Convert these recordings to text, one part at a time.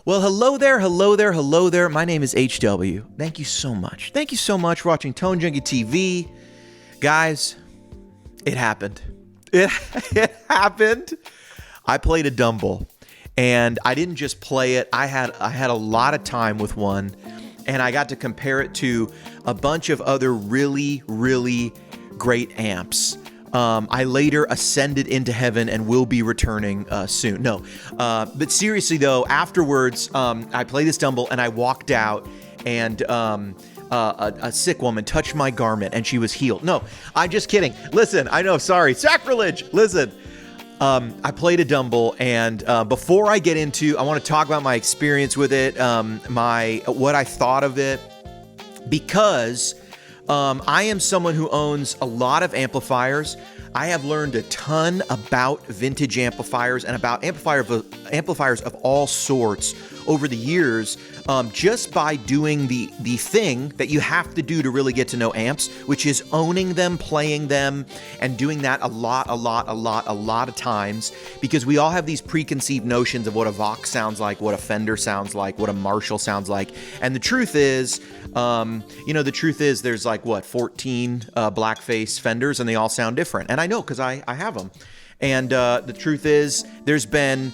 Well, hello there, hello there, hello there. My name is HW. Thank you so much. Thank you so much for watching Tone Junkie TV. Guys, it happened. It happened. I played a Dumble, and I didn't just play it. I had a lot of time with one, and I got to compare it to a bunch of other really, really great amps. I later ascended into heaven and will be returning soon. No, but seriously though, afterwards, I played this Dumble and I walked out, and a sick woman touched my garment and she was healed. No, I'm just kidding. Listen, I know, sorry, sacrilege. Listen, I played a Dumble, and before I get into, I want to talk about my experience with it, what I thought of it, because I am someone who owns a lot of amplifiers. I have learned a ton about vintage amplifiers and about amplifiers of all sorts over the years, just by doing the thing that you have to do to really get to know amps, which is owning them, playing them, and doing that a lot of times, because we all have these preconceived notions of what a Vox sounds like, what a Fender sounds like, what a Marshall sounds like. And the truth is, there's like, 14 blackface Fenders, and they all sound different. And I know, because I have them. And the truth is, there's been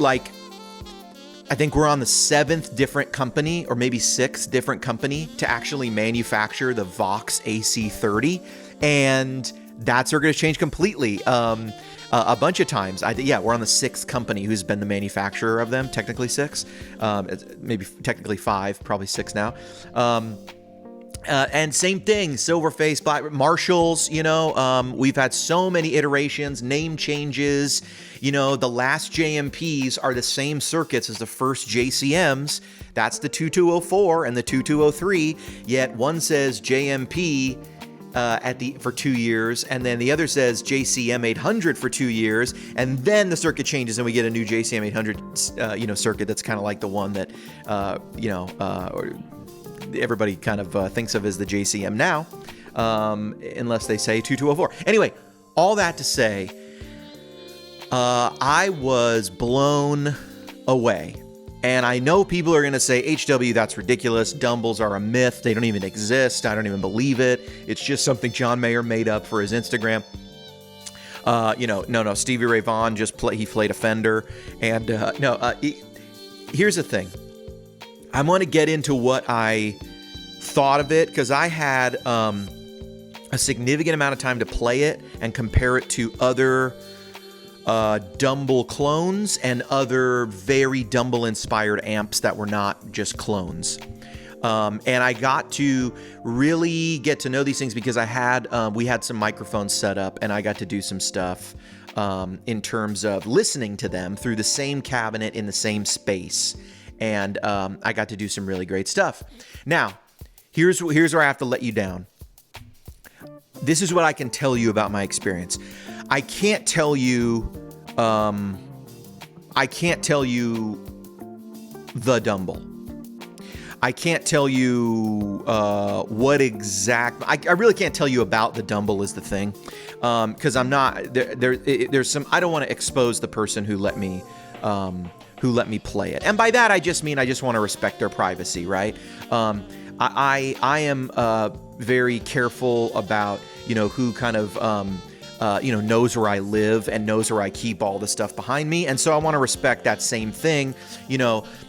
I think we're on the 7th different company, or maybe 6th different company, to actually manufacture the Vox AC30, and that's going to change completely a bunch of times. We're on the 6th company who's been the manufacturer of them, technically 6, maybe technically 5, probably 6 now. And same thing, Silverface, Black, Marshalls, we've had so many iterations, name changes. The last JMPs are the same circuits as the first JCMs. That's the 2204 and the 2203, yet one says JMP for 2 years, and then the other says JCM 800 for 2 years, and then the circuit changes and we get a new JCM 800 circuit that's kind of like the one that everybody kind of thinks of as the JCM now, unless they say 2204. Anyway, all that to say, I was blown away. And I know people are going to say, HW, that's ridiculous. Dumbles are a myth. They don't even exist. I don't even believe it. It's just something John Mayer made up for his Instagram. No. Stevie Ray Vaughan he played a Fender. And here's the thing. I want to get into what I thought of it, because I had a significant amount of time to play it and compare it to other Dumble clones and other very Dumble-inspired amps that were not just clones. And I got to really get to know these things because we had some microphones set up, and I got to do some stuff in terms of listening to them through the same cabinet in the same space. And I got to do some really great stuff. Now, here's where I have to let you down. This is what I can tell you about my experience. I can't tell you the Dumble. I can't tell you what exact. I really can't tell you about the Dumble is the thing, because I'm not there. There's some. I don't want to expose the person who let me play it, and by that I just mean I just want to respect their privacy, right? I am very careful about who kind of knows where I live and knows where I keep all the stuff behind me. And so I want to respect that same thing.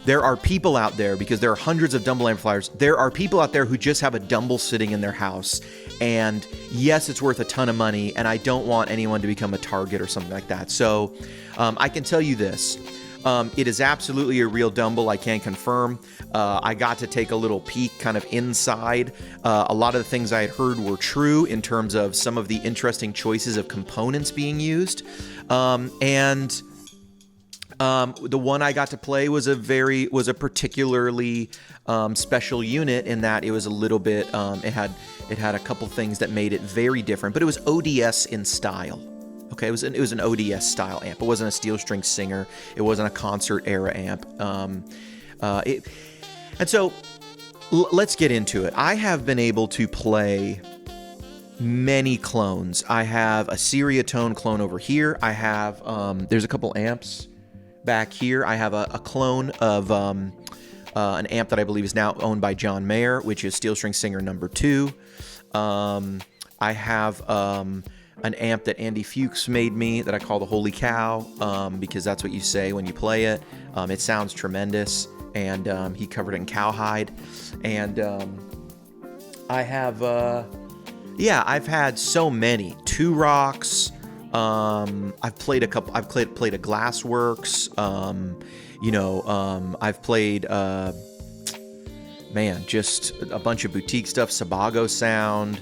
There are people out there, because there are hundreds of Dumble amplifiers. There are people out there who just have a Dumble sitting in their house. And yes, it's worth a ton of money, and I don't want anyone to become a target or something like that. So I can tell you this. It is absolutely a real Dumble, I can confirm. I got to take a little peek kind of inside. A lot of the things I had heard were true in terms of some of the interesting choices of components being used. And the one I got to play was a particularly special unit in that it was a little bit, it had a couple things that made it very different, but it was ODS in style. Okay, it was an ODS style amp. It wasn't a steel string singer. It wasn't a concert era amp. And so let's get into it. I have been able to play many clones. I have a Seriatone clone over here. I have there's a couple amps Back here, I have a clone of an amp that I believe is now owned by John Mayer, which is Steel String Singer number 2. I have an amp that Andy Fuchs made me that I call the Holy Cow, because that's what you say when you play it. It sounds tremendous, and he covered it in cowhide. And I have, I've had so many. Two Rocks. I've played a couple. I've played a Glassworks. I've played, just a bunch of boutique stuff. Sabago Sound.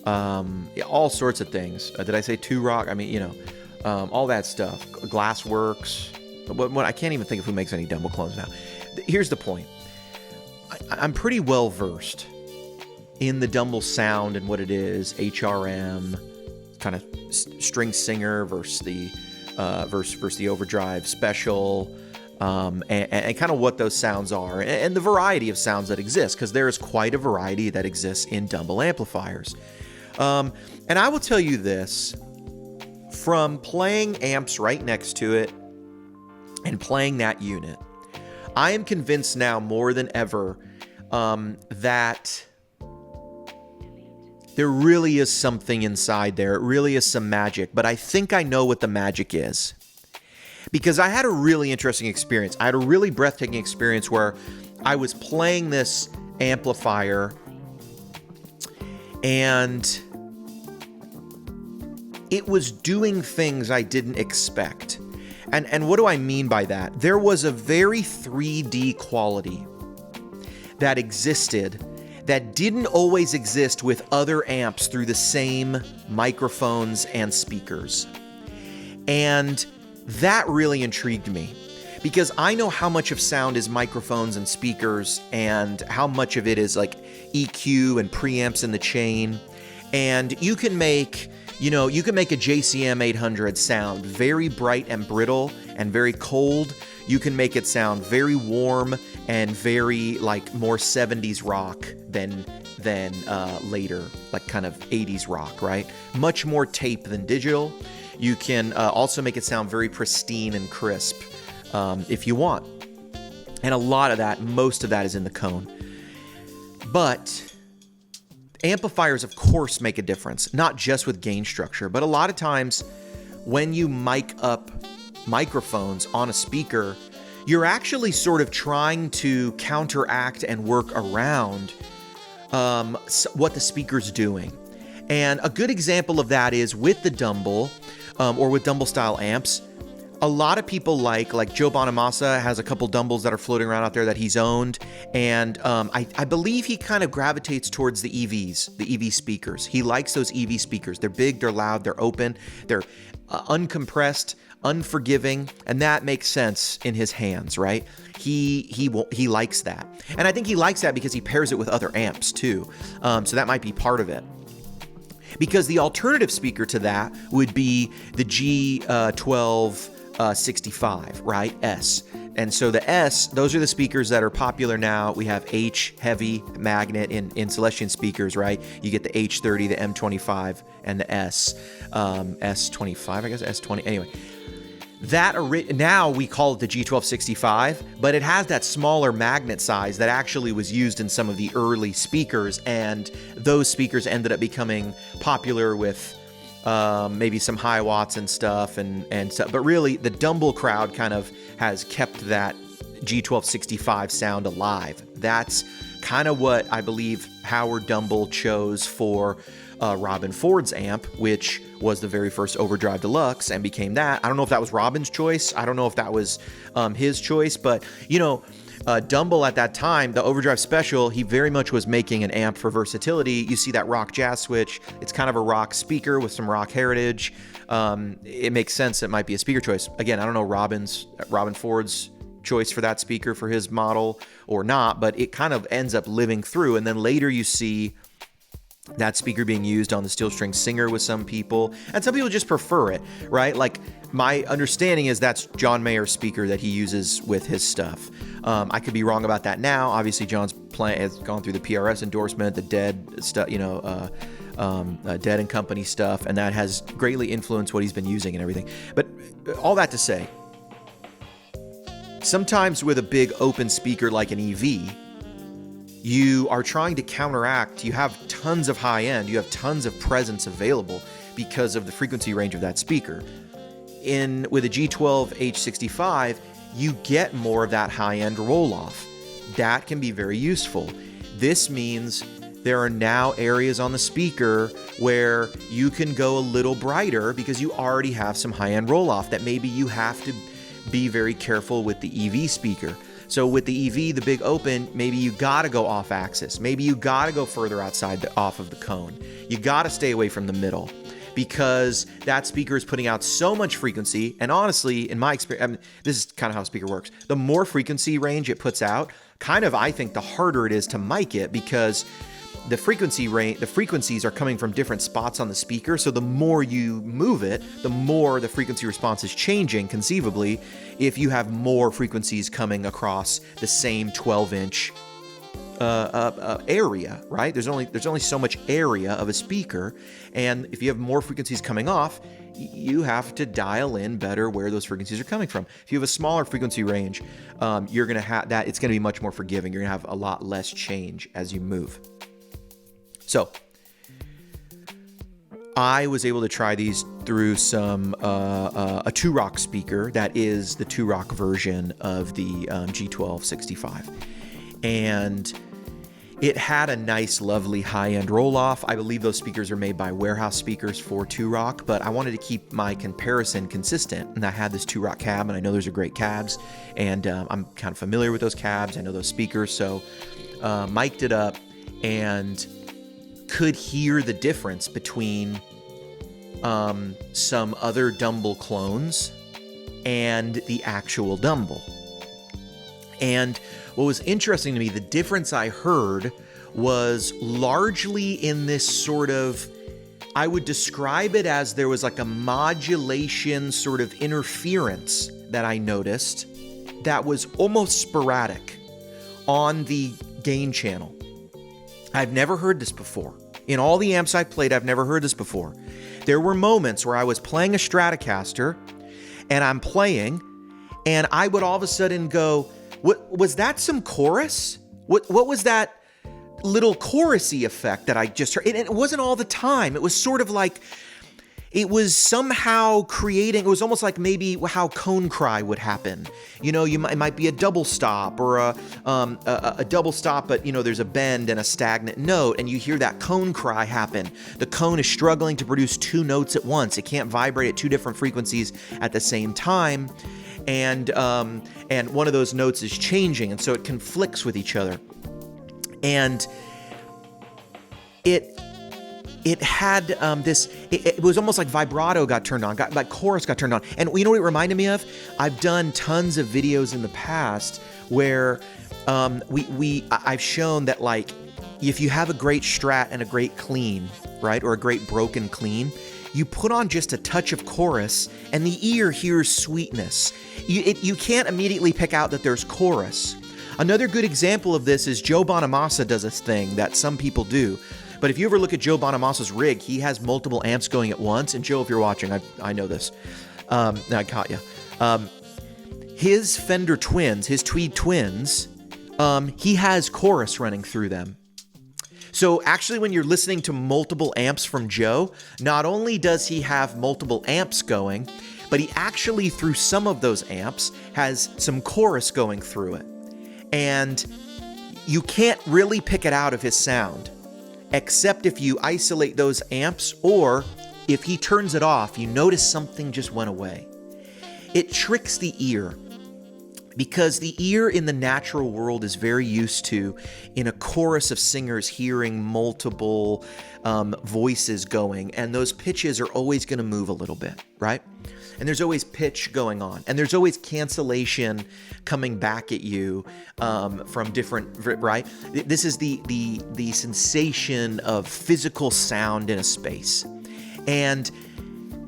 All sorts of things. Did I say Two Rock? I mean, all that stuff. Glassworks. What I can't even think of who makes any Dumble clones now. Here's the point. I'm pretty well versed in the Dumble sound and what it is. HRM, kind of string singer versus the overdrive special, and kind of what those sounds are, and the variety of sounds that exist, because there is quite a variety that exists in Dumble amplifiers. And I will tell you this, from playing amps right next to it and playing that unit, I am convinced now more than ever that there really is something inside there. It really is some magic, but I think I know what the magic is. Because I had a really interesting experience. I had a really breathtaking experience where I was playing this amplifier and it was doing things I didn't expect. And what do I mean by that? There was a very 3D quality that existed that didn't always exist with other amps through the same microphones and speakers. And that really intrigued me, because I know how much of sound is microphones and speakers, and how much of it is like EQ and preamps in the chain. And you can make a JCM 800 sound very bright and brittle and very cold. You can make it sound very warm and very like more 70s rock than later, like kind of 80s rock, right? Much more tape than digital. You can also make it sound very pristine and crisp if you want. And most of that is in the cone. But amplifiers, of course, make a difference, not just with gain structure, but a lot of times when you mic up microphones on a speaker, you're actually sort of trying to counteract and work around what the speaker's doing. And a good example of that is with the Dumble, or with Dumble style amps. A lot of people like Joe Bonamassa has a couple Dumbles that are floating around out there that he's owned. And I believe he kind of gravitates towards the EVs, the EV speakers. He likes those EV speakers. They're big, they're loud, they're open, they're uncompressed, unforgiving, and that makes sense in his hands, right? He likes that. And I think he likes that because he pairs it with other amps too. So that might be part of it. Because the alternative speaker to that would be the G1265, right? S. And so the S, those are the speakers that are popular now. We have H heavy magnet in Celestion speakers, right? You get the H30, the M25, and the S. S25, I guess, S20. Anyway, now we call it the G1265, but it has that smaller magnet size that actually was used in some of the early speakers, and those speakers ended up becoming popular with maybe some high watts and stuff and stuff. But really, the Dumble crowd kind of has kept that G1265 sound alive. That's kind of what I believe Howard Dumble chose for Robin Ford's amp, which was the very first Overdrive Deluxe and became that. I don't know if that was Robin's choice. I don't know if that was his choice, but Dumble at that time, the Overdrive Special, he very much was making an amp for versatility. You see that rock jazz switch. It's kind of a rock speaker with some rock heritage. It makes sense it might be a speaker choice. Again, I don't know Robin Ford's choice for that speaker for his model or not, but it kind of ends up living through. And then later you see that speaker being used on the Steel String Singer with some people, and some people just prefer it, right? Like, my understanding is that's John Mayer's speaker that he uses with his stuff. I could be wrong about that now. Obviously, John's has gone through the PRS endorsement, the Dead stuff, Dead and Company stuff, and that has greatly influenced what he's been using and everything. But all that to say, sometimes with a big open speaker like an EV, you are trying to counteract. You have tons of high end, you have tons of presence available because of the frequency range of that speaker. With a G12H65, you get more of that high end roll off. That can be very useful. This means there are now areas on the speaker where you can go a little brighter because you already have some high end roll off that maybe you have to be very careful with the EV speaker. So with the EV, the big open, maybe you gotta go off axis. Maybe you gotta go further off of the cone. You gotta stay away from the middle because that speaker is putting out so much frequency. And honestly, in my experience, this is kind of how a speaker works. The more frequency range it puts out, I think the harder it is to mic it because the frequencies are coming from different spots on the speaker. So the more you move it, the more the frequency response is changing conceivably if you have more frequencies coming across the same 12-inch area, right? There's only so much area of a speaker. And if you have more frequencies coming off, you have to dial in better where those frequencies are coming from. If you have a smaller frequency range, you're going to have that. It's going to be much more forgiving. You're going to have a lot less change as you move. So I was able to try these through a 2-rock speaker that is the 2-rock version of the G1265. And it had a nice, lovely high-end roll-off. I believe those speakers are made by Warehouse Speakers for 2-rock, but I wanted to keep my comparison consistent. And I had this 2-rock cab, and I know those are great cabs. And I'm kind of familiar with those cabs. I know those speakers. So mic'd it up and could hear the difference between some other Dumble clones and the actual Dumble. And what was interesting to me, the difference I heard was largely in this sort of, I would describe it as there was like a modulation sort of interference that I noticed that was almost sporadic on the gain channel. I've never heard this before. In all the amps I've played, I've never heard this before. There were moments where I was playing a Stratocaster and I'm playing and I would all of a sudden go, what was that, some chorus? What was that little chorusy effect that I just heard? And it wasn't all the time. It was sort of like it was somehow creating, it was almost like maybe how cone cry would happen. You know, it might be a double stop or a double stop, but there's a bend and a stagnant note, and you hear that cone cry happen. The cone is struggling to produce 2 notes at once. It can't vibrate at 2 different frequencies at the same time. And one of those notes is changing, and so it conflicts with each other. And it had it was almost like vibrato got turned on, like chorus got turned on. And you know what it reminded me of? I've done tons of videos in the past where I've shown that, like, if you have a great strat and a great clean, right, or a great broken clean, you put on just a touch of chorus and the ear hears sweetness. You can't immediately pick out that there's chorus. Another good example of this is Joe Bonamassa does this thing that some people do. But if you ever look at Joe Bonamassa's rig, he has multiple amps going at once. And Joe, if you're watching, I know this. I caught you. His Fender Twins, his Tweed Twins, he has chorus running through them. So actually, when you're listening to multiple amps from Joe, not only does he have multiple amps going, but he actually, through some of those amps, has some chorus going through it. And you can't really pick it out of his sound, except if you isolate those amps, or if he turns it off, you notice something just went away. It tricks the ear, because the ear in the natural world is very used to, in a chorus of singers, hearing multiple voices going, and those pitches are always going to move a little bit, right? And there's always pitch going on, and there's always cancellation coming back at you from different, right? This is the sensation of physical sound in a space. And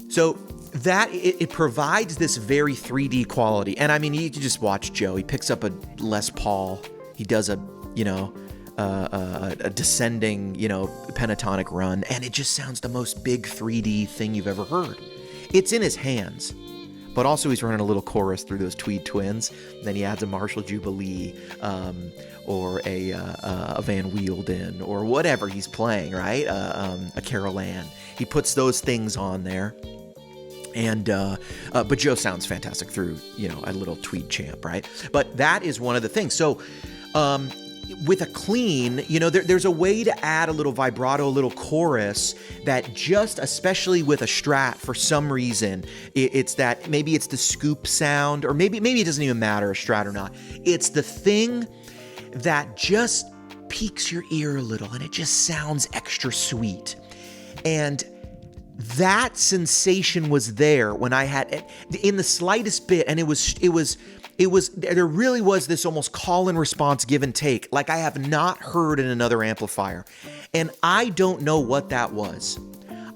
so that it provides this very 3D quality. And I mean, you can just watch Joe. He picks up a Les Paul. He does a descending, pentatonic run, and it just sounds the most big 3D thing you've ever heard. It's in his hands, but also he's running a little chorus through those Tweed Twins. Then he adds a Marshall Jubilee, or a Van Wielden, or whatever he's playing, right? A Carol Ann. He puts those things on there. And but Joe sounds fantastic through, a little Tweed champ, right? But that is one of the things. So with a clean, there's a way to add a little vibrato, a little chorus that just, especially with a Strat, for some reason, it's that, maybe it's the scoop sound, or maybe it doesn't even matter, a Strat or not. It's the thing that just piques your ear a little, and it just sounds extra sweet. And that sensation was there when I had, in the slightest bit, and it was, there really was this almost call and response, give and take, like I have not heard in another amplifier. And I don't know what that was.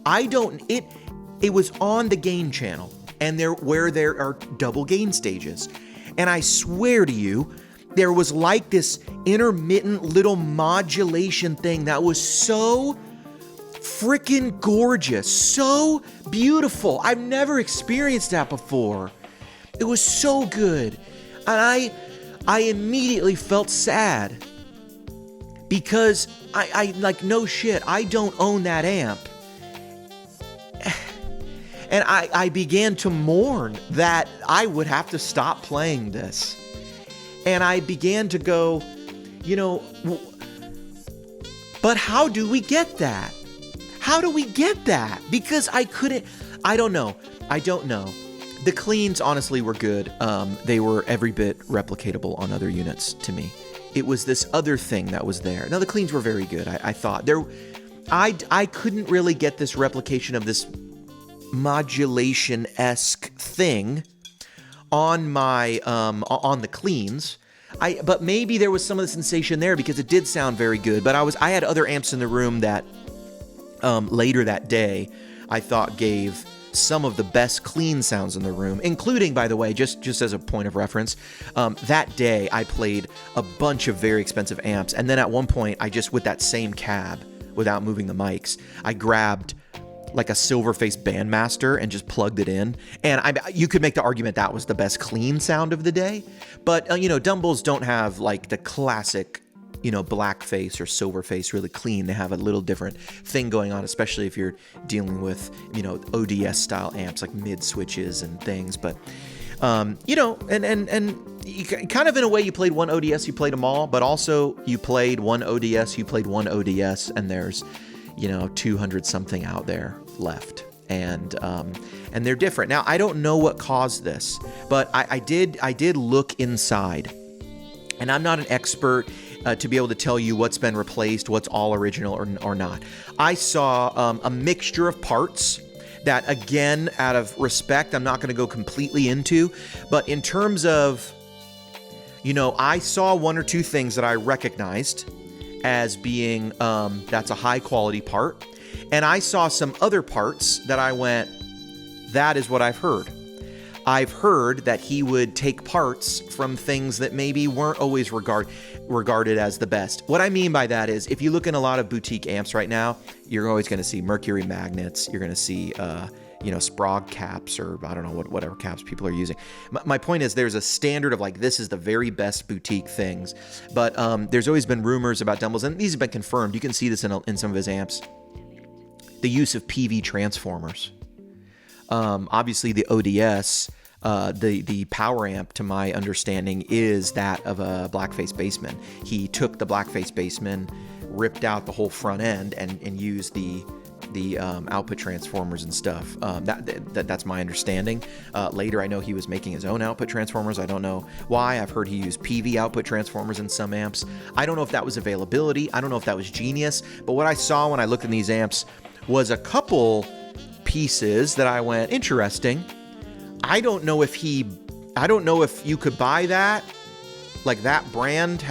It was on the gain channel, and where there are double gain stages. And I swear to you, there was like this intermittent little modulation thing that was so freaking gorgeous, so beautiful. I've never experienced that before. It was so good. And I immediately felt sad, because I like, no shit, I don't own that amp. And I began to mourn that I would have to stop playing this. And I began to go, but how do we get that? How do we get that? Because I don't know. The cleans, honestly, were good. They were every bit replicatable on other units to me. It was this other thing that was there. Now, the cleans were very good. I thought I couldn't really get this replication of this modulation-esque thing on my on the cleans. But maybe there was some of the sensation there, because it did sound very good. But I had other amps in the room that later that day I thought gave some of the best clean sounds in the room, including, by the way, just as a point of reference, that day I played a bunch of very expensive amps, and then at one point I just, with that same cab, without moving the mics, I grabbed like a Silverface Bandmaster and just plugged it in, and you could make the argument that was the best clean sound of the day. But Dumbles don't have like the classic blackface or silverface really clean. They have a little different thing going on, especially if you're dealing with, ODS style amps like mid switches and things. But, and you, kind of in a way, you played one ODS, you played them all, but also you played one ODS, you played one ODS, and there's, 200 something out there left. And they're different. Now, I don't know what caused this, but I did look inside, and I'm not an expert to be able to tell you what's been replaced, what's all original or not. I saw a mixture of parts that, again, out of respect, I'm not going to go completely into. But in terms of, I saw one or two things that I recognized as being, that's a high quality part. And I saw some other parts that I went, that is what I've heard. I've heard that he would take parts from things that maybe weren't always regarded as the best. What I mean by that is, if you look in a lot of boutique amps right now, you're always going to see mercury magnets. You're going to see, Sprague caps, or I don't know whatever caps people are using. My point is, there's a standard of like, this is the very best boutique things. But there's always been rumors about Dumbles, and these have been confirmed. You can see this in some of his amps. The use of PV transformers. Obviously, the ODS, the power amp, to my understanding, is that of a Blackface Bassman. He took the Blackface Bassman, ripped out the whole front end, and used the output transformers and stuff. That's my understanding. Later, I know he was making his own output transformers. I don't know why. I've heard he used PV output transformers in some amps. I don't know if that was availability. I don't know if that was genius. But what I saw when I looked in these amps was a couple pieces that I went, interesting. I don't know if you could buy that, like that brand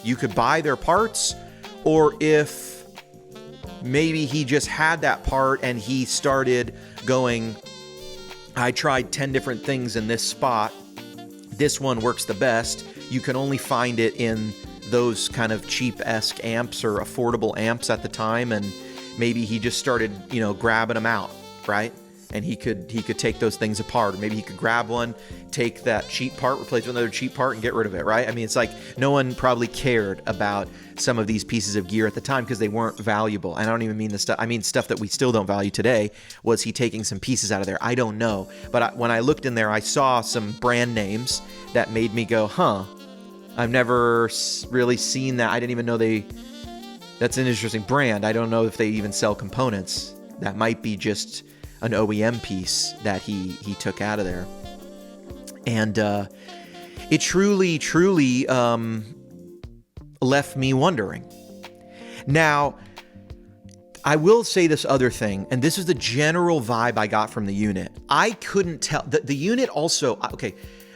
you could buy their parts, or if maybe he just had that part and he started going, I tried 10 different things in this spot. This one works the best. You can only find it in those kind of cheap-esque amps or affordable amps at the time, and maybe he just started, grabbing them out, right? and he could take those things apart, or maybe he could grab one, take that cheap part, replace it with another cheap part, and get rid of it, right? I mean, it's like no one probably cared about some of these pieces of gear at the time because they weren't valuable. And I don't even mean the stuff, I mean stuff that we still don't value today. Was he taking some pieces out of there? I don't know. But when I looked in there, I saw some brand names that made me go, huh, I've never really seen that. I didn't even know that's an interesting brand. I don't know if they even sell components. That might be just an OEM piece that he took out of there. And it truly left me wondering. Now, I will say this other thing, and this is the general vibe I got from the unit. I couldn't tell. The unit also, okay,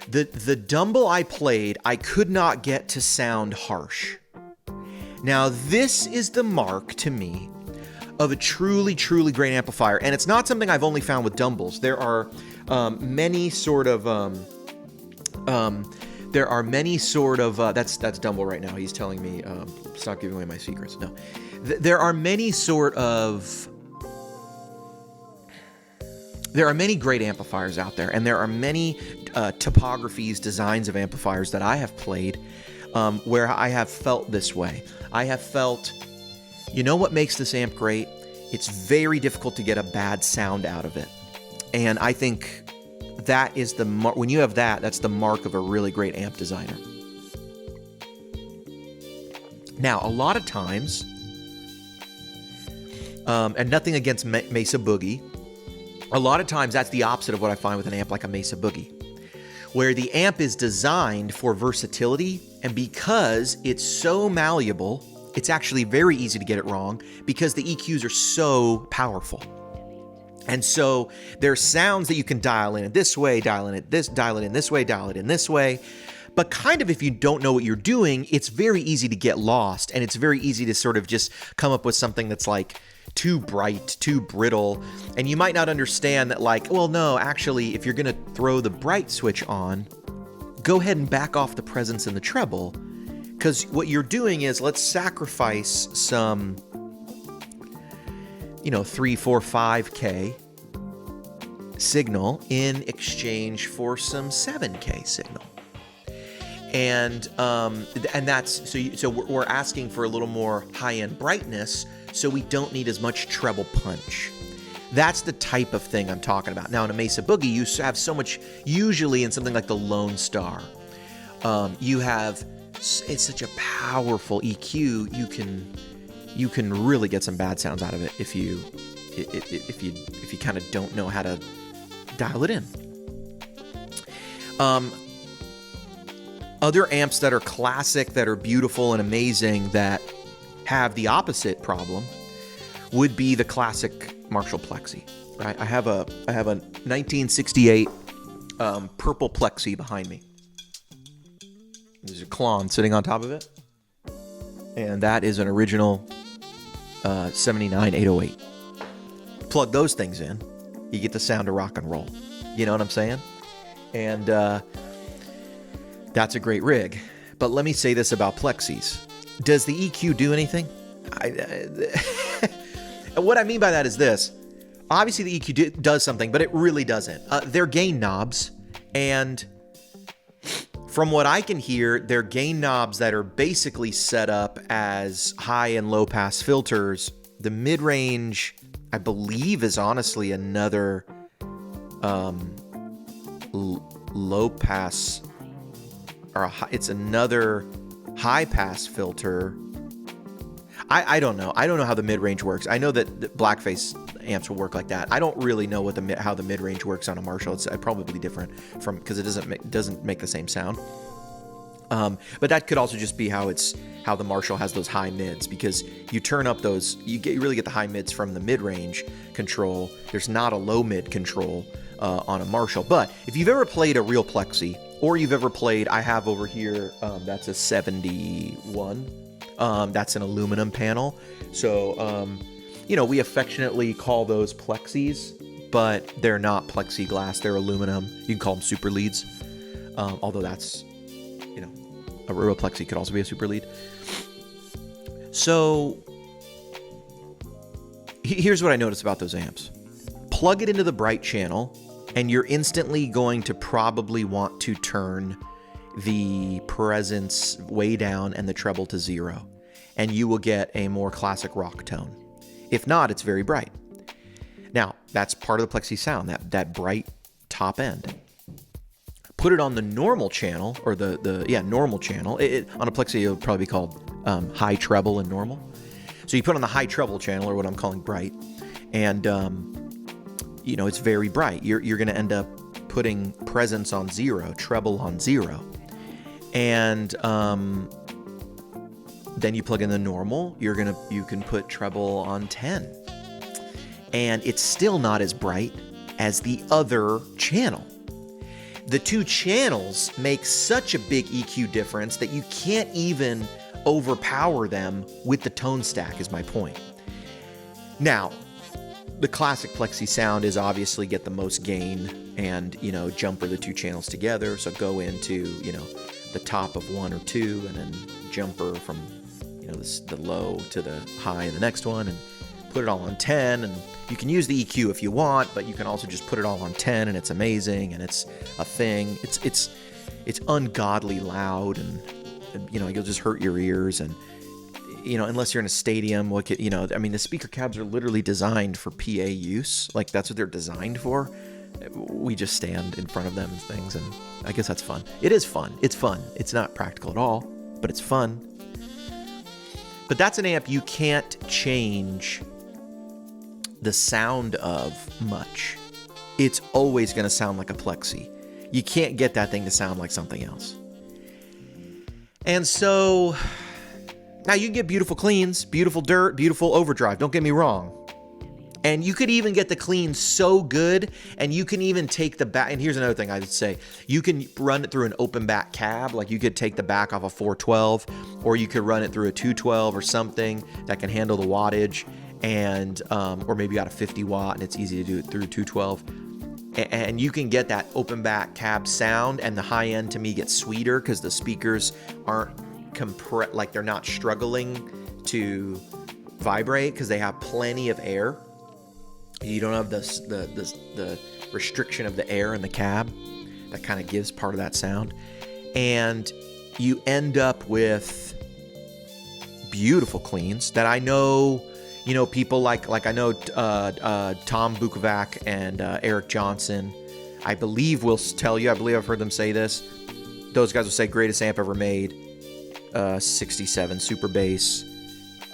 the Dumble I played, I could not get to sound harsh. Now, this is the mark to me of a truly great amplifier, and it's not something I've only found with Dumbles. There are many sort of that's Dumble right now. He's telling me stop giving away my secrets. No, there are many great amplifiers out there, and there are many topographies, designs of amplifiers that I have played where I have felt this way. I have felt, you know what makes this amp great? It's very difficult to get a bad sound out of it. And I think that is when you have that's the mark of a really great amp designer. Now, a lot of times, and nothing against Mesa Boogie, a lot of times that's the opposite of what I find with an amp like a Mesa Boogie, where the amp is designed for versatility, and because it's so malleable, it's actually very easy to get it wrong because the EQs are so powerful. And so there's sounds that you can dial in this way, dial it in this way, dial it in this way. But kind of if you don't know what you're doing, it's very easy to get lost, and it's very easy to sort of just come up with something that's like too bright, too brittle, and you might not understand that, like, well, no, actually, if you're going to throw the bright switch on, go ahead and back off the presence in the treble, because what you're doing is, let's sacrifice some, 3, 4, 5K signal in exchange for some 7K signal. And that's, so we're asking for a little more high-end brightness, so we don't need as much treble punch. That's the type of thing I'm talking about. Now, in a Mesa Boogie, you have so much, usually in something like the Lone Star, it's such a powerful EQ, you can really get some bad sounds out of it if you kind of don't know how to dial it in. Other amps that are classic, that are beautiful and amazing, that have the opposite problem would be the classic Marshall Plexi. Right? I have a 1968 purple Plexi behind me. There's a Klon sitting on top of it, and that is an original 79 808. Plug those things in, you get the sound of rock and roll. You know what I'm saying? And that's a great rig. But let me say this about Plexis. Does the EQ do anything? What I mean by that is this. Obviously, the EQ does something, but it really doesn't. They're gain knobs, and from what I can hear, they're gain knobs that are basically set up as high and low pass filters. The mid-range, I believe, is honestly another low pass, or it's another high pass filter. I don't know. I don't know how the mid-range works. I know that the Blackface amps will work like that. I don't really know how the mid-range works on a Marshall. It's probably different because it doesn't make the same sound. But that could also just be how the Marshall has those high mids, because you turn up those, you really get the high mids from the mid-range control. There's not a low mid control on a Marshall. But if you've ever played a real Plexi, or you've ever played, I have over here, that's a 71. That's an aluminum panel. So, we affectionately call those Plexis, but they're not plexiglass. They're aluminum. You can call them super leads. Although that's, a real Plexi could also be a super lead. So here's what I noticed about those amps. plug it into the bright channel, and you're instantly going to probably want to turn the presence way down and the treble to 0, and you will get a more classic rock tone. If not, it's very bright. Now, that's part of the Plexi sound, that bright top end. Put it on the normal channel, or the normal channel. On a Plexi, it would probably be called high treble and normal. So you put on the high treble channel, or what I'm calling bright, and it's very bright. You're going to end up putting presence on 0, treble on 0, and then you plug in the normal. You can put treble on 10, and it's still not as bright as the other channel. The two channels make such a big EQ difference that you can't even overpower them with the tone stack, is my point. Now, the classic Plexi sound is obviously get the most gain and, jumper the two channels together. So go into, the top of 1 or 2 and then jumper from, the low to the high in the next one and put it all on 10. And you can use the EQ if you want, but you can also just put it all on 10 and it's amazing and it's a thing. It's ungodly loud and you'll just hurt your ears. And unless you're in a stadium, the speaker cabs are literally designed for PA use. Like, that's what they're designed for. We just stand in front of them and things, and I guess that's fun. It is fun. It's fun. It's not practical at all, but it's fun. But that's an amp you can't change the sound of much. It's always going to sound like a Plexi. You can't get that thing to sound like something else. And so now you can get beautiful cleans, beautiful dirt, beautiful overdrive. Don't get me wrong. And you could even get the clean so good, and you can even take the back. And here's another thing I would say. You can run it through an open back cab. Like, you could take the back off a 412, or you could run it through a 212 or something that can handle the wattage, and or maybe you got a 50 watt and it's easy to do it through 212. And you can get that open back cab sound, and the high end to me gets sweeter because the speakers aren't like they're not struggling to vibrate because they have plenty of air. You don't have the restriction of the air in the cab that kind of gives part of that sound, and you end up with beautiful cleans that I know. People like I know Tom Bukovac and Eric Johnson, I believe, will tell you. I believe I've heard them say this. Those guys will say greatest amp ever made, 67 super bass.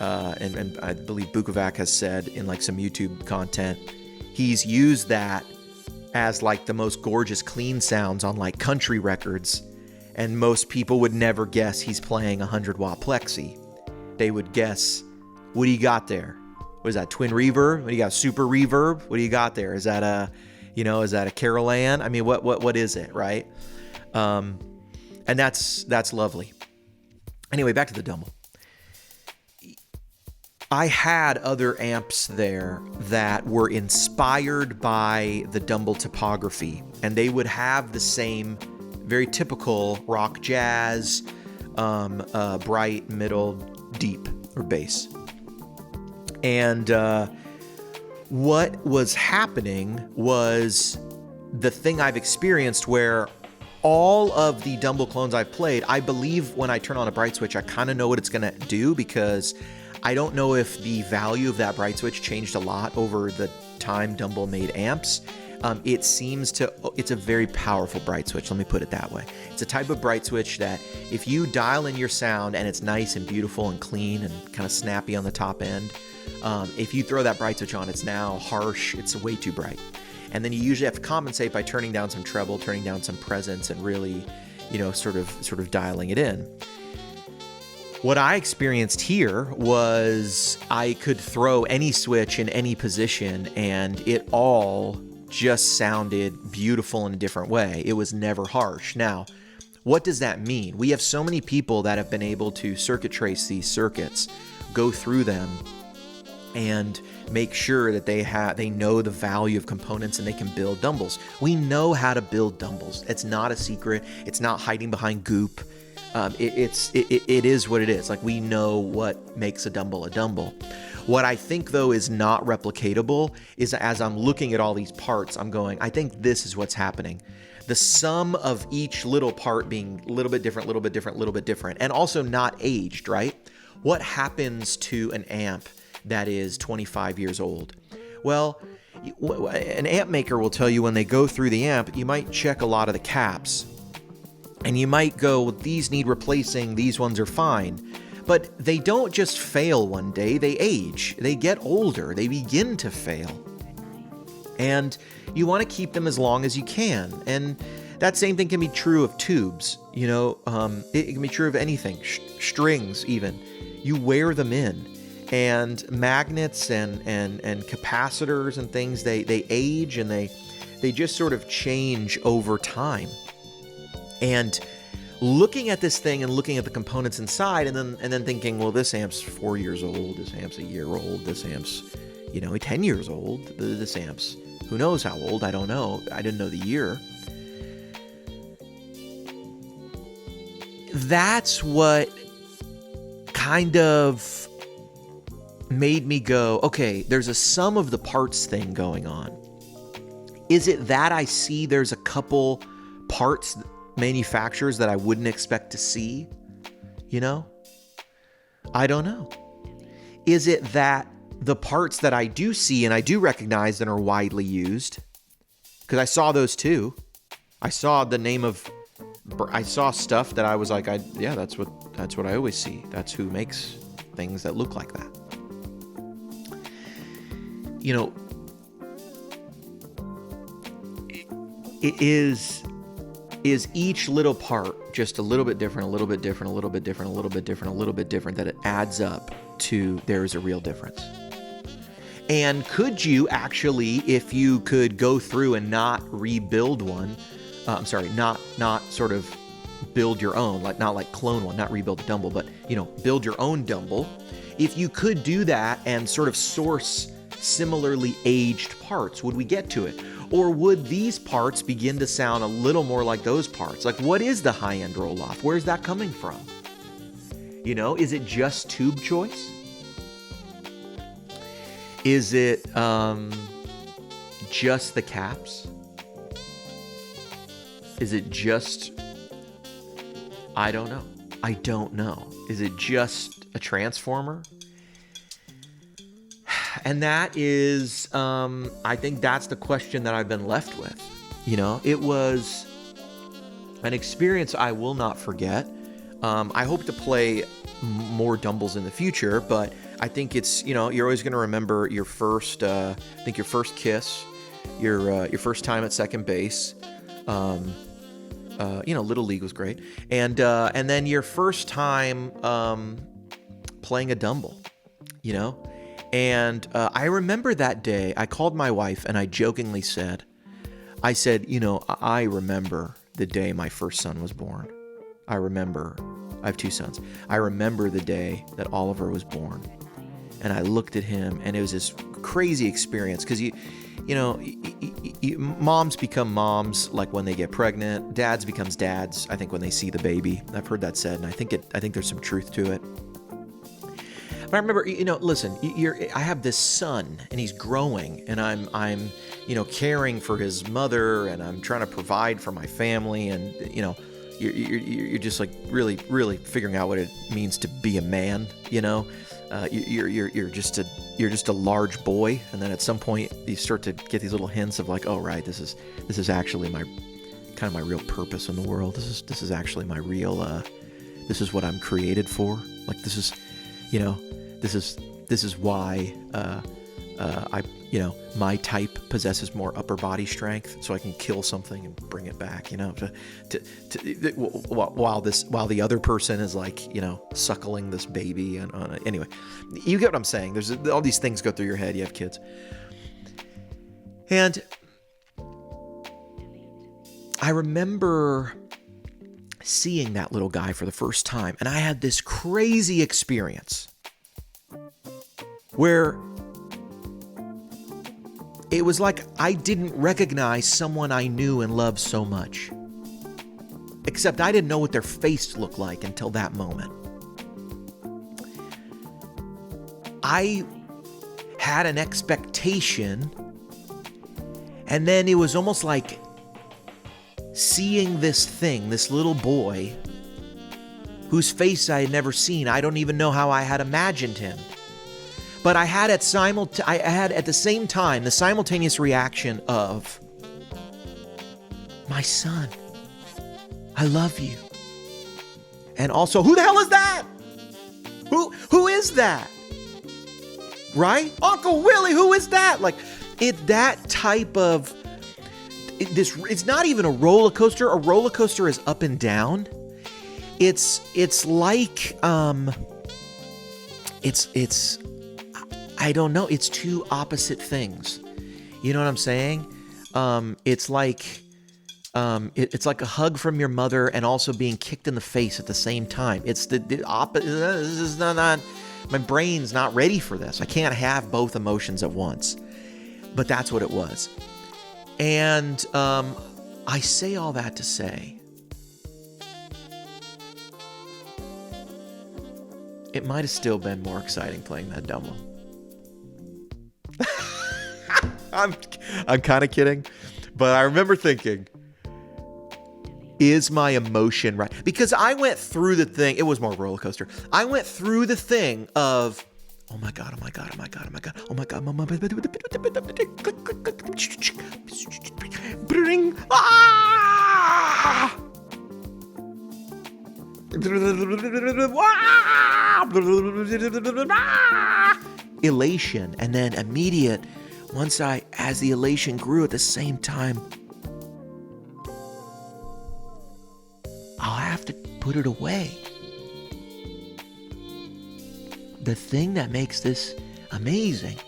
And I believe Bukovac has said in like some YouTube content, he's used that as like the most gorgeous clean sounds on like country records. And most people would never guess he's playing 100 watt Plexi. They would guess, what do you got there? What is that, twin reverb? What do you got, super reverb? What do you got there? Is that a Carol Ann? I mean, what is it, right? And that's lovely. Anyway, back to the Dumble. I had other amps there that were inspired by the Dumble topography, and they would have the same very typical rock jazz, bright, middle, deep, or bass. And what was happening was the thing I've experienced where all of the Dumble clones I've played, I believe when I turn on a bright switch, I kind of know what it's going to do, because I don't know if the value of that bright switch changed a lot over the time Dumble made amps. It seems to, it's a very powerful bright switch, let me put it that way. It's a type of bright switch that if you dial in your sound and it's nice and beautiful and clean and kind of snappy on the top end, if you throw that bright switch on, it's now harsh, it's way too bright. And then you usually have to compensate by turning down some treble, turning down some presence, and really, sort of dialing it in. What I experienced here was I could throw any switch in any position and it all just sounded beautiful in a different way. It was never harsh. Now, what does that mean? We have so many people that have been able to circuit trace these circuits, go through them, and make sure that they know the value of components and they can build Dumbles. We know how to build Dumbles. It's not a secret. It's not hiding behind goop. It is what it is. Like, we know what makes a dumble a dumble. What I think, though, is not replicatable is, as I'm looking at all these parts, I'm going, I think this is what's happening. The sum of each little part being a little bit different, little bit different, little bit different, and also not aged, right? What happens to an amp that is 25 years old? Well, an amp maker will tell you when they go through the amp, you might check a lot of the caps. And you might go, well, these need replacing, these ones are fine. But they don't just fail one day, they age. They get older, they begin to fail. And you want to keep them as long as you can. And that same thing can be true of tubes. It can be true of anything, strings even. You wear them in. And magnets and capacitors and things, they age and they just sort of change over time. And looking at this thing and looking at the components inside, and then thinking, well, this amp's 4 years old, this amp's a year old, this amp's 10 years old, this amp's who knows how old, I don't know, I didn't know the year. That's what kind of made me go, okay, there's a sum of the parts thing going on. Is it that I see there's a couple parts, manufacturers that I wouldn't expect to see? I don't know. Is it that the parts that I do see and I do recognize and are widely used, because I saw those too. I saw I saw stuff that I was like, that's what I always see. That's who makes things that look like that. It is each little part just a little bit different, a little bit different, a little bit different, a little bit different, a little bit different, that it adds up to there is a real difference. And could you actually, if you could go through and not rebuild one, not sort of build your own, not like clone one, not rebuild a Dumble, but, build your own Dumble. If you could do that and sort of source similarly aged parts, would we get to it? Or would these parts begin to sound a little more like those parts? Like, what is the high-end roll-off? Where's that coming from? Is it just tube choice? Is it just the caps? Is it just... I don't know. Is it just a transformer? And that is, I think that's the question that I've been left with. It was an experience I will not forget. I hope to play more Dumbles in the future, but I think it's, you're always going to remember your first, your first kiss, your first time at second base. Little League was great. And then your first time playing a Dumble, And I remember that day, I called my wife and I jokingly said, I remember the day my first son was born. I have two sons. I remember the day that Oliver was born. And I looked at him and it was this crazy experience because moms become moms like when they get pregnant. Dads becomes dads, I think, when they see the baby. I've heard that said, and I think there's some truth to it. But I remember, listen, I have this son and he's growing and I'm caring for his mother and I'm trying to provide for my family and, you're just like really, really figuring out what it means to be a man, you're just a large boy. And then at some point you start to get these little hints of like, oh, right, this is actually my real purpose in the world. This is actually my real, this is what I'm created for. Like, this is why my type possesses more upper body strength, so I can kill something and bring it back. While the other person is like suckling this baby and anyway, you get what I'm saying. There's all these things go through your head. You have kids, and I remember seeing that little guy for the first time, and I had this crazy experience where it was like I didn't recognize someone I knew and loved so much. except I didn't know what their face looked like until that moment. I had an expectation, and then it was almost like seeing this thing, this little boy whose face I had never seen. I don't even know how I had imagined him. But I had at the same time the simultaneous reaction of, my son, I love you. And also, who the hell is that? Who is that? Right? Uncle Willie, who is that? Like, it's that type of, it's not even a roller coaster. A roller coaster is up and down. It's like, it's I don't know. It's two opposite things. You know what I'm saying? It's like a hug from your mother and also being kicked in the face at the same time. It's the opposite. This is not. My brain's not ready for this. I can't have both emotions at once. But that's what it was. And I say all that to say, it might have still been more exciting playing that Dumble. I'm kind of kidding, but I remember thinking, is my emotion right? Because I went through the thing. It was more roller coaster. I went through the thing of, oh my God, oh my God, oh my God, oh my God, oh my God, bring, elation, and then immediate. As the elation grew at the same time, I'll have to put it away. The thing that makes this amazing,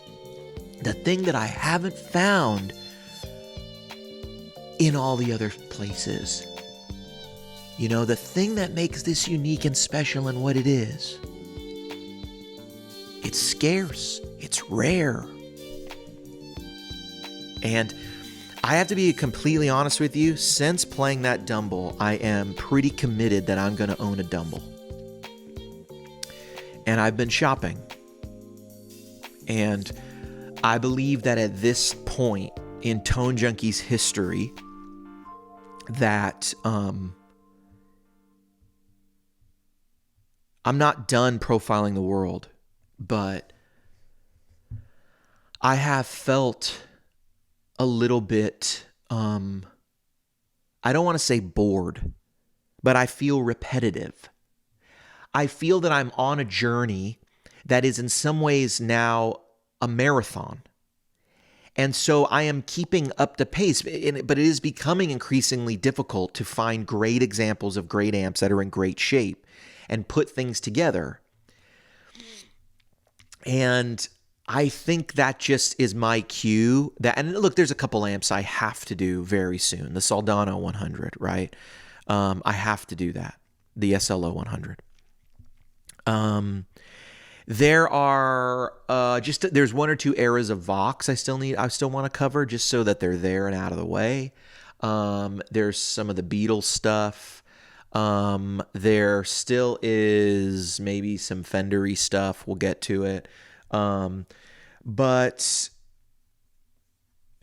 the thing that I haven't found in all the other places, the thing that makes this unique and special in what it is, it's scarce, it's rare. And I have to be completely honest with you, since playing that Dumble, I am pretty committed that I'm going to own a Dumble. And I've been shopping. And I believe that at this point in Tone Junkie's history, that I'm not done profiling the world, but I have felt a little bit, I don't want to say bored, but I feel repetitive. I feel that I'm on a journey that is in some ways now a marathon. And so I am keeping up the pace, but it is becoming increasingly difficult to find great examples of great amps that are in great shape and put things together. And I think that just is my cue. And look, there's a couple amps I have to do very soon. The Soldano 100, right? I have to do that. The SLO 100. There are there's one or two eras of Vox I still want to cover, just so that they're there and out of the way. There's some of the Beatles stuff. There still is maybe some Fender-y stuff. We'll get to it. But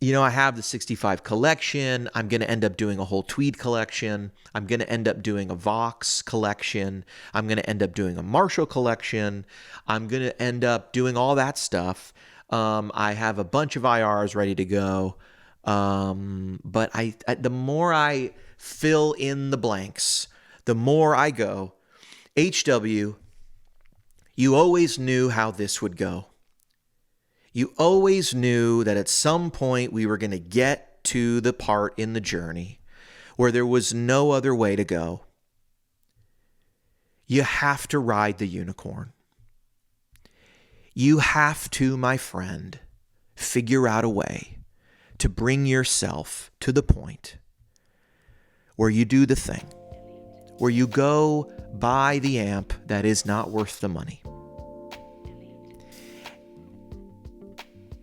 I have the 65 collection. I'm going to end up doing a whole Tweed collection. I'm going to end up doing a Vox collection. I'm going to end up doing a Marshall collection. I'm going to end up doing all that stuff. I have a bunch of IRs ready to go. But the more I fill in the blanks, the more I go, HW, you always knew how this would go. You always knew that at some point we were going to get to the part in the journey where there was no other way to go. You have to ride the unicorn. You have to, my friend, figure out a way to bring yourself to the point where you do the thing, where you go buy the amp that is not worth the money.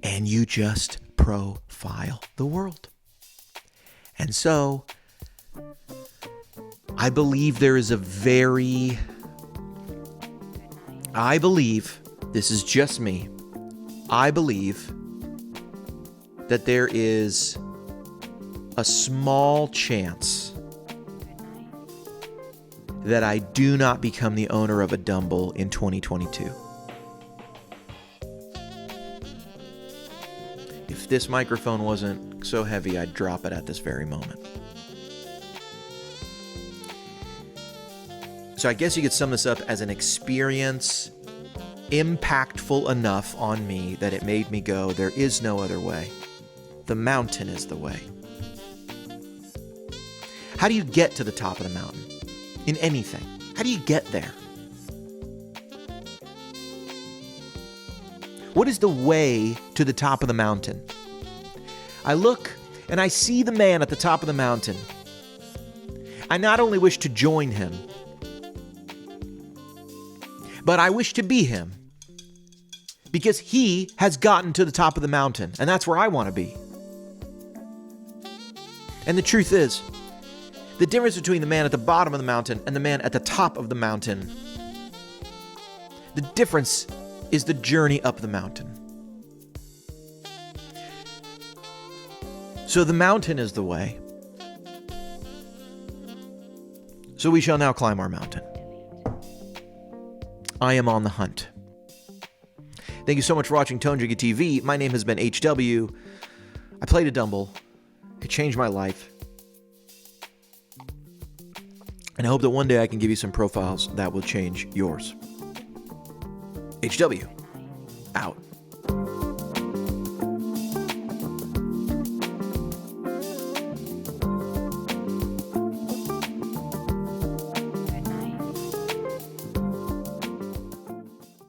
And you just profile the world. And so I believe this is just me. I believe that there is a small chance that I do not become the owner of a Dumble in 2022. If this microphone wasn't so heavy, I'd drop it at this very moment. So I guess you could sum this up as an experience impactful enough on me that it made me go, there is no other way. The mountain is the way. How do you get to the top of the mountain? In anything. How do you get there? What is the way to the top of the mountain? I look and I see the man at the top of the mountain. I not only wish to join him, but I wish to be him. Because he has gotten to the top of the mountain, and that's where I want to be. And the truth is, the difference between the man at the bottom of the mountain and the man at the top of the mountain, the difference is the journey up the mountain. So the mountain is the way. So we shall now climb our mountain. I am on the hunt. Thank you so much for watching Tone Jiggy TV. My name has been HW. I played a Dumble. It changed my life. And I hope that one day I can give you some profiles that will change yours. HW.